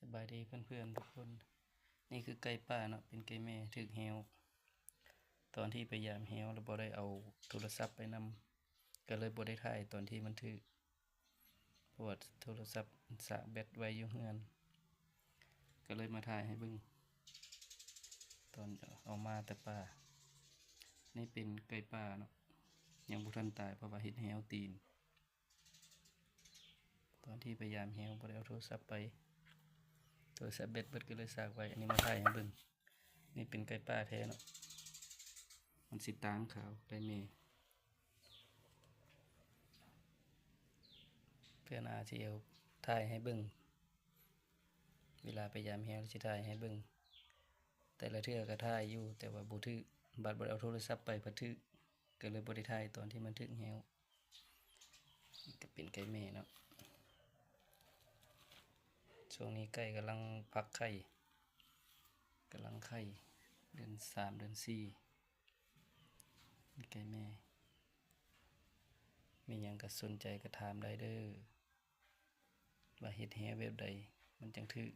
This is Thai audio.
สบายดีเพื่อนๆทุกคนนี่คือไก่ป่าเนาะเป็นไก่แม่ถึกแฮวตอนที่ไปยามแฮวแล้วบ่ได้เอาโทรศัพท์ไปนำก็เลยบ่ได้ถ่ายตอนที่มันถึกเพราะว่าโทรศัพท์สะแบตไว้อยู่เฮือนก็เลยมาถ่ายให้เบิ่งตอนเอามาแต่ป่านี่เป็นไก่ป่าเนาะยังบ่ทันตายเพราะว่าเฮ็ดแฮวตีนตอนที่ไปยามแฮวบ่ได้เอาโทรศัพท์ไปโทรศัพท์เบิดก็เลยสากไว้อันนี้มาถ่ายให้เบิ่งนี่เป็นไก่ป่าแท้เนาะมันสิตางขาวไก่แม่เพื่อนอาสิเอาถ่ายให้เบิ่งเวลาไปยามแฮวสิถ่ายให้เบิ่งแต่ละเทื่อก็ถ่ายอยู่แต่ว่าบ่ถึกบัดบ่ได้เอาโทรศัพท์ไปบ่ถึกก็เลยบ่ได้ถ่ายตอนที่มันถึกแฮวก็เป็นไก่แม่เนาะช่วงนี้ไก่กำลังฟักไข่กำลังไข่เดือน3เดือน4ไก่แม่มีหยังก็สนใจก็ถามได้เด้อว่าเฮ็ดแฮวแบบใดมันจังถึก